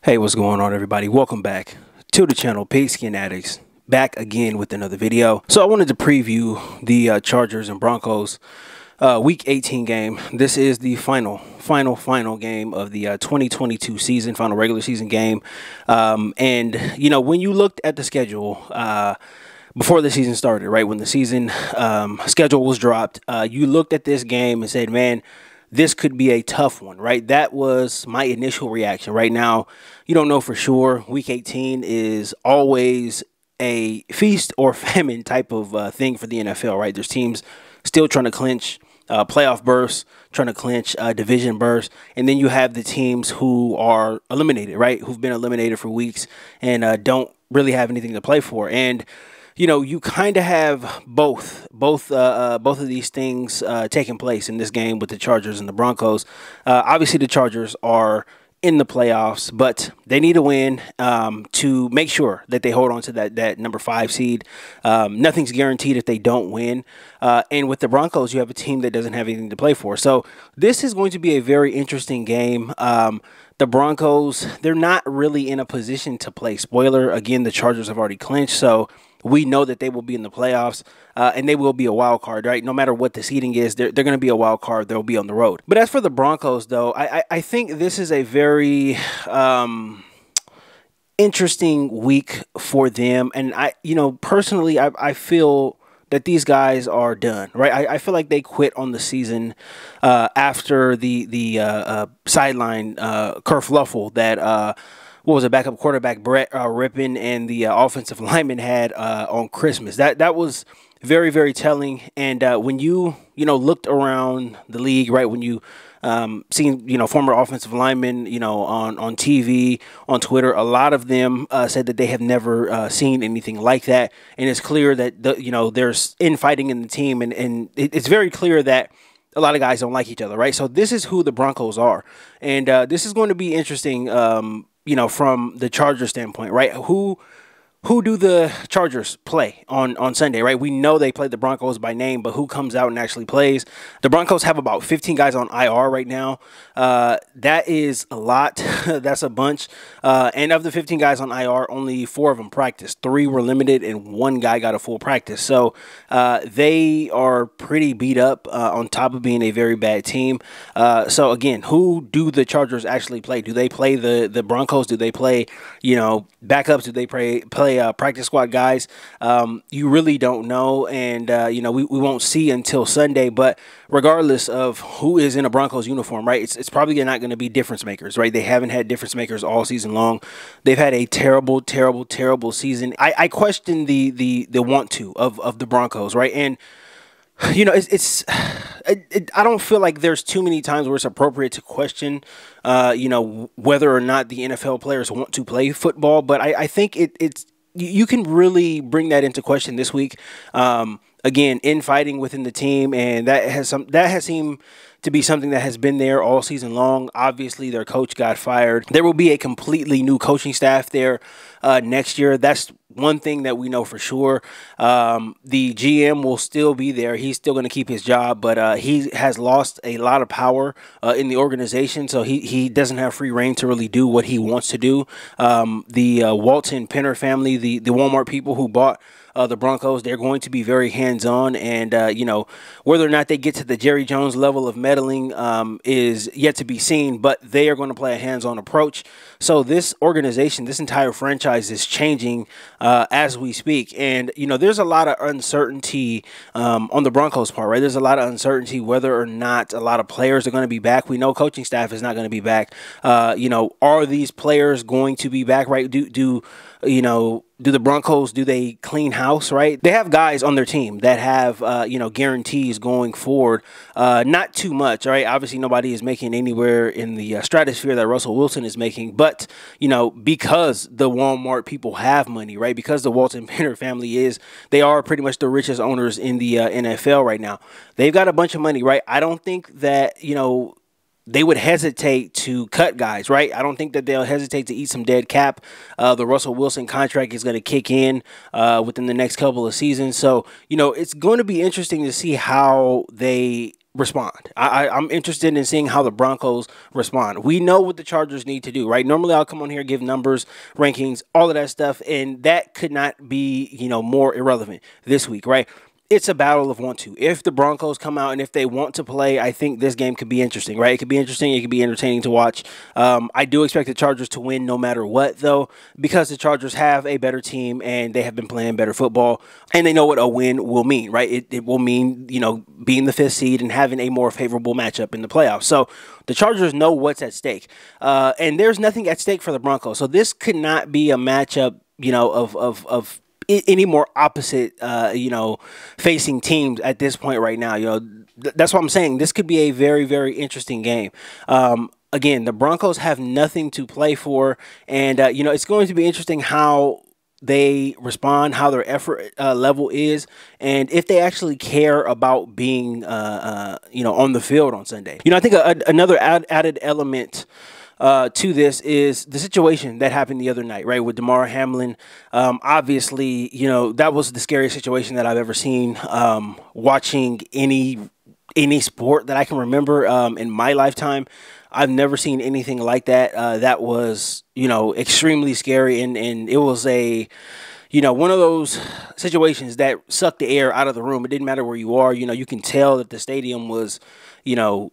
Hey, what's going on, everybody? Welcome back to the channel, Pigskin Addicts. Back again with another video. So I wanted to preview the Chargers and Broncos Week 18 game. This is the final game of the 2022 season, final regular season game. And you know, when you looked at the schedule before the season started, right when the season schedule was dropped, you looked at this game and said, "Man, this could be a tough one," right? That was my initial reaction. Right now, you don't know for sure. Week 18 is always a feast or famine type of thing for the NFL, right? There's teams still trying to clinch playoff berths, trying to clinch division berths, and then you have the teams who are eliminated, right? Who've been eliminated for weeks and don't really have anything to play for. And you know, you kind of have both of these things taking place in this game with the Chargers and the Broncos. Obviously, the Chargers are in the playoffs, but they need a win to make sure that they hold on to that number 5 seed. Nothing's guaranteed if they don't win. And with the Broncos, you have a team that doesn't have anything to play for. So this is going to be a very interesting game. The Broncos, they're not really in a position to play spoiler. Again, the Chargers have already clinched, so we know that they will be in the playoffs, and they will be a wild card, right? No matter what the seeding is, they're going to be a wild card. They'll be on the road. But as for the Broncos, though, I think this is a very interesting week for them. And personally, I feel that these guys are done, right? I feel like they quit on the season after the sideline kerfluffle that what was it, backup quarterback Brett Rippon and the offensive lineman had on Christmas. That was very, very telling. And when you looked around the league, right, when you seen former offensive linemen on TV, on Twitter, a lot of them said that they have never seen anything like that. And it's clear that there's infighting in the team, and it's very clear that a lot of guys don't like each other, right? So this is who the Broncos are, and this is going to be interesting. From the Chargers standpoint, right? Who do the Chargers play on Sunday, right? We know they play the Broncos by name, but who comes out and actually plays? The Broncos have about 15 guys on IR right now. That is a lot. That's a bunch. And of the 15 guys on IR, only 4 of them practiced. 3 were limited, and 1 guy got a full practice. So they are pretty beat up on top of being a very bad team. So, again, who do the Chargers actually play? Do they play the Broncos? Do they play, backups? Do they play practice squad guys? You really don't know, and we won't see until Sunday. But regardless of who is in a Broncos uniform, right, it's probably not going to be difference makers, right? They haven't had difference makers all season long. They've had a terrible season. I question the want to of the Broncos, right? And I don't feel like there's too many times where it's appropriate to question, whether or not the NFL players want to play football. But I think you can really bring that into question this week. Again, infighting within the team, and that has seemed to be something that has been there all season long. Obviously, their coach got fired. There will be a completely new coaching staff there next year. That's one thing that we know for sure. The GM will still be there. He's still going to keep his job, but he has lost a lot of power in the organization, so he doesn't have free reign to really do what he wants to do. The Walton Penner family, the Walmart people who bought the Broncos, they're going to be very hands-on, and whether or not they get to the Jerry Jones level of meddling is yet to be seen, but they are going to play a hands-on approach. So this organization, this entire franchise is changing as we speak, and there's a lot of uncertainty on the Broncos part, right? There's a lot of uncertainty whether or not a lot of players are going to be back. We know coaching staff is not going to be back. Are these players going to be back, right? Do the Broncos, do they clean house, right? They have guys on their team that have, guarantees going forward. Not too much, right? Obviously, nobody is making anywhere in the stratosphere that Russell Wilson is making. But, because the Walmart people have money, right? Because the Walton Penner family they are pretty much the richest owners in the NFL right now. They've got a bunch of money, right? I don't think that, they would hesitate to cut guys, right? I don't think that they'll hesitate to eat some dead cap. The Russell Wilson contract is going to kick in within the next couple of seasons. So, it's going to be interesting to see how they respond. I'm interested in seeing how the Broncos respond. We know what the Chargers need to do, right? Normally I'll come on here, give numbers, rankings, all of that stuff, and that could not be, more irrelevant this week, right? It's a battle of 1-2. If the Broncos come out and if they want to play, I think this game could be interesting, right? It could be interesting. It could be entertaining to watch. I do expect the Chargers to win no matter what, though, because the Chargers have a better team and they have been playing better football, and they know what a win will mean, right? It will mean, being the 5th seed and having a more favorable matchup in the playoffs. So the Chargers know what's at stake, and there's nothing at stake for the Broncos. So this could not be a matchup, of any more opposite, facing teams at this point right now. That's what I'm saying. This could be a very, very interesting game. Again, the Broncos have nothing to play for, and, it's going to be interesting how they respond, how their effort level is, and if they actually care about being, on the field on Sunday. I think another added element to this is the situation that happened the other night, right, with Damar Hamlin. Obviously, that was the scariest situation that I've ever seen watching any sport that I can remember in my lifetime. I've never seen anything like that. That was, extremely scary, and it was one of those situations that sucked the air out of the room. It didn't matter where you are. You can tell that the stadium was,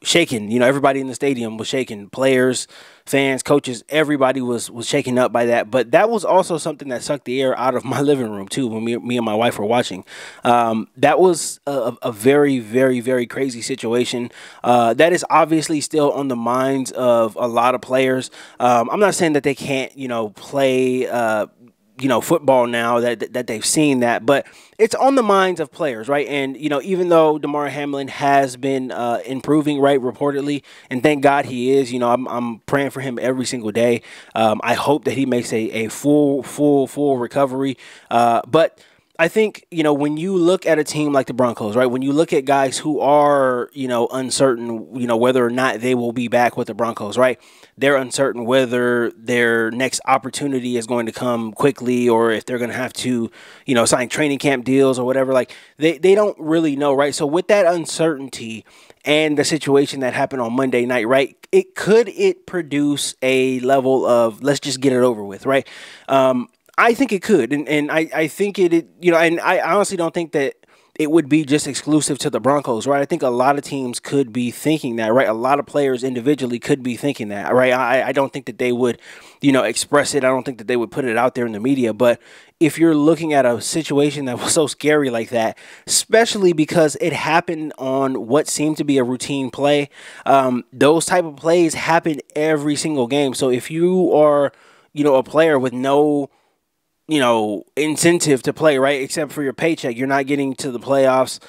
shaking. Everybody in the stadium was shaking. Players, fans, coaches, everybody was shaken up by that. But that was also something that sucked the air out of my living room, too, when me and my wife were watching. That was a very, very, very crazy situation. That is obviously still on the minds of a lot of players. I'm not saying that they can't, play football now that they've seen that, but it's on the minds of players, right? And, even though Damar Hamlin has been improving, right, reportedly, and thank God he is, I'm praying for him every single day. I hope that he makes a full recovery. But I think, when you look at a team like the Broncos, right, when you look at guys who are, uncertain, whether or not they will be back with the Broncos, right, they're uncertain whether their next opportunity is going to come quickly or if they're going to have to, sign training camp deals or whatever. Like, they don't really know, right? So with that uncertainty and the situation that happened on Monday night, right, it produce a level of let's just get it over with, right? I think it could, and I think and I honestly don't think that it would be just exclusive to the Broncos, right? I think a lot of teams could be thinking that, right? A lot of players individually could be thinking that, right? I don't think that they would, express it. I don't think that they would put it out there in the media. But if you're looking at a situation that was so scary like that, especially because it happened on what seemed to be a routine play, those type of plays happen every single game. So if you are, a player with no incentive to play, right, except for your paycheck, you're not getting to the playoffs.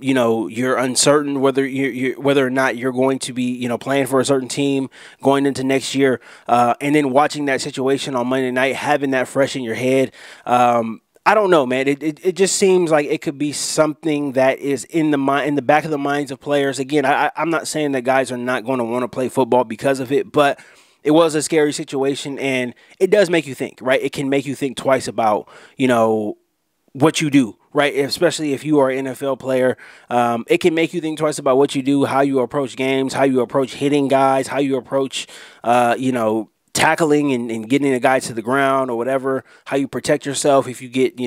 You're uncertain whether whether or not you're going to be, playing for a certain team going into next year, and then watching that situation on Monday night, having that fresh in your head. I don't know, man. It just seems like it could be something that is in the back of the minds of players. Again, I'm not saying that guys are not going to want to play football because of it, but it was a scary situation, and it does make you think, right? It can make you think twice about, what you do, right? Especially if you are an NFL player. It can make you think twice about what you do, how you approach games, how you approach hitting guys, how you approach, tackling and getting a guy to the ground or whatever, how you protect yourself if you get,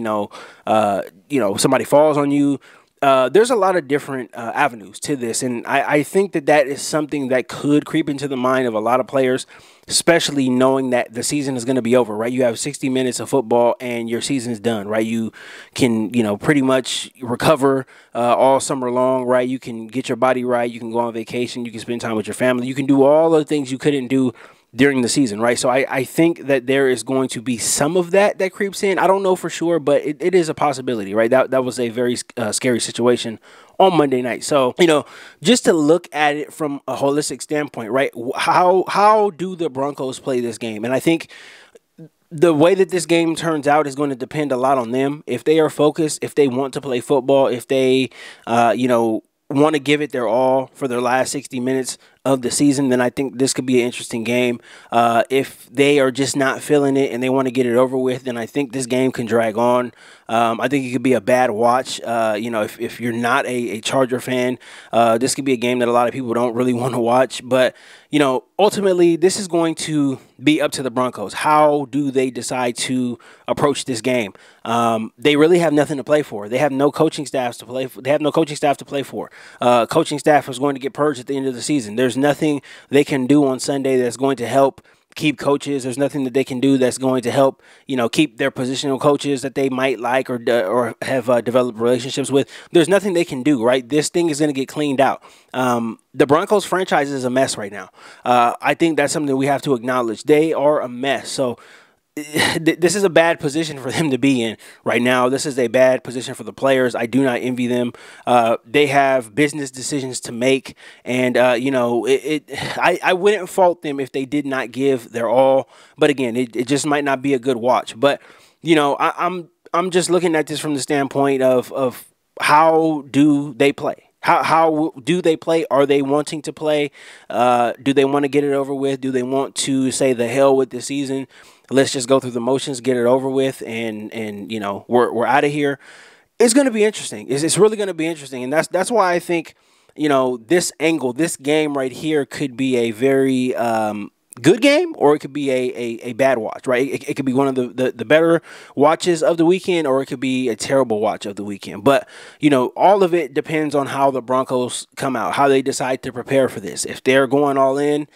somebody falls on you. There's a lot of different avenues to this, and I think that is something that could creep into the mind of a lot of players, especially knowing that the season is going to be over, right? You have 60 minutes of football, and your season's done, right? You can, pretty much recover all summer long, right? You can get your body right. You can go on vacation. You can spend time with your family. You can do all the things you couldn't do during the season, right? So I think that there is going to be some of that creeps in. I don't know for sure, but it is a possibility, right? That was a very scary situation on Monday night. So, just to look at it from a holistic standpoint, right? How do the Broncos play this game? And I think the way that this game turns out is going to depend a lot on them. If they are focused, if they want to play football, if they, want to give it their all for their last 60 minutes, of the season, then I think this could be an interesting game. If they are just not feeling it and they want to get it over with, then I think this game can drag on. I think it could be a bad watch. If you're not a Charger fan, this could be a game that a lot of people don't really want to watch. But, ultimately, this is going to be up to the Broncos. How do they decide to approach this game? They really have nothing to play for. They have no coaching staffs to play for. They have no coaching staff to play for. Coaching staff is going to get purged at the end of the season. There's nothing they can do on Sunday that's going to help keep coaches. There's nothing that they can do that's going to help, keep their positional coaches that they might like or have developed relationships with. There's nothing they can do, right? This thing is going to get cleaned out. The Broncos franchise is a mess right now. I think that's something we have to acknowledge. They are a mess. So this is a bad position for them to be in right now. This is a bad position for the players. I do not envy them. They have business decisions to make, and I wouldn't fault them if they did not give their all. But again, it just might not be a good watch. But I'm just looking at this from the standpoint of how do they play. How do they play? Are they wanting to play? Do they want to get it over with? Do they want to say the hell with the season? Let's just go through the motions, get it over with, and we're out of here. It's going to be interesting. It's really going to be interesting, and that's why I think this angle, this game right here, could be a very good game, or it could be a bad watch, right? It could be one of the better watches of the weekend, or it could be a terrible watch of the weekend. But, all of it depends on how the Broncos come out, how they decide to prepare for this. If they're going all in,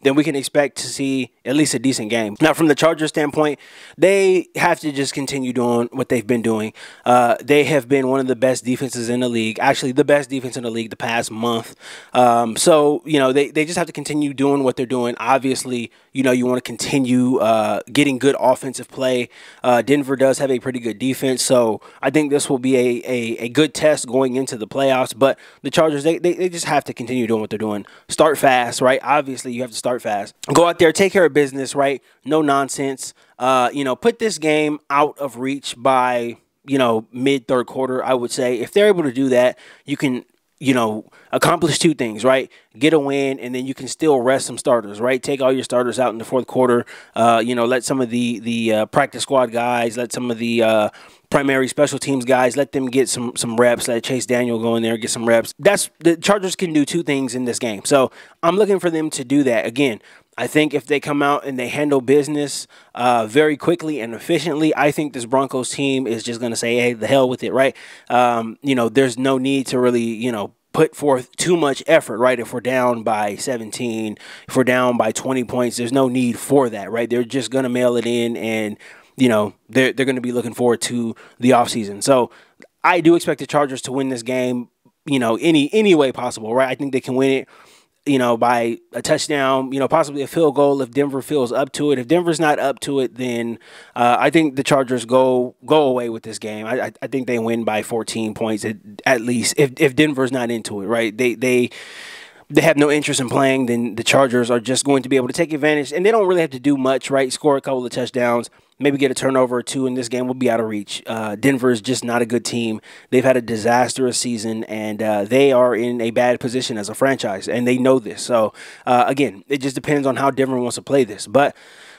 then we can expect to see at least a decent game. Now, from the Chargers standpoint, they have to just continue doing what they've been doing. They have been one of the best defenses in the league, actually the best defense in the league the past month. So they just have to continue doing what they're doing. Obviously, you want to continue getting good offensive play. Denver does have a pretty good defense, so I think this will be a good test going into the playoffs. But the Chargers, they just have to continue doing what they're doing. Start fast, right? Obviously, you have to start fast. Go out there, take care of business, right? No nonsense. Put this game out of reach by, mid third quarter, I would say. If they're able to do that, you can, accomplish two things, right? Get a win, and then you can still rest some starters, right? Take all your starters out in the fourth quarter. Let some of the practice squad guys, let some of the primary special teams guys, let them get some reps. Let Chase Daniel go in there and get some reps. The Chargers can do two things in this game. So I'm looking for them to do that. Again, I think if they come out and they handle business very quickly and efficiently, I think this Broncos team is just going to say, hey, the hell with it, right? There's no need to really, put forth too much effort, right? If we're down by 17, if we're down by 20 points, there's no need for that, right? They're just going to mail it in, and they're going to be looking forward to the offseason. So I do expect the Chargers to win this game, any way possible, right? I think they can win it, by a touchdown, possibly a field goal if Denver feels up to it. If Denver's not up to it, then I think the Chargers go away with this game. I think they win by 14 points at least if Denver's not into it, right? They have no interest in playing, then the Chargers are just going to be able to take advantage, and they don't really have to do much, right? Score a couple of touchdowns, maybe get a turnover or two, and this game will be out of reach. Denver is just not a good team. They've had a disastrous season, and they are in a bad position as a franchise, and they know this. So, again, it just depends on how Denver wants to play this. But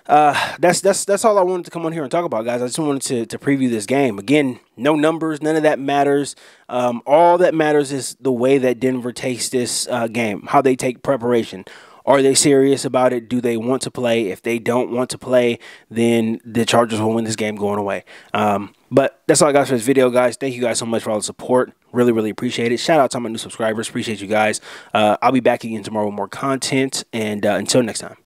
that's all I wanted to come on here and talk about, guys. I just wanted to preview this game. Again, no numbers, none of that matters. All that matters is the way that Denver takes this game, how they take preparation. Are they serious about it? Do they want to play? If they don't want to play, then the Chargers will win this game going away. But that's all I got for this video, guys. Thank you guys so much for all the support. Really, really appreciate it. Shout out to my new subscribers. Appreciate you guys. I'll be back again tomorrow with more content. And until next time.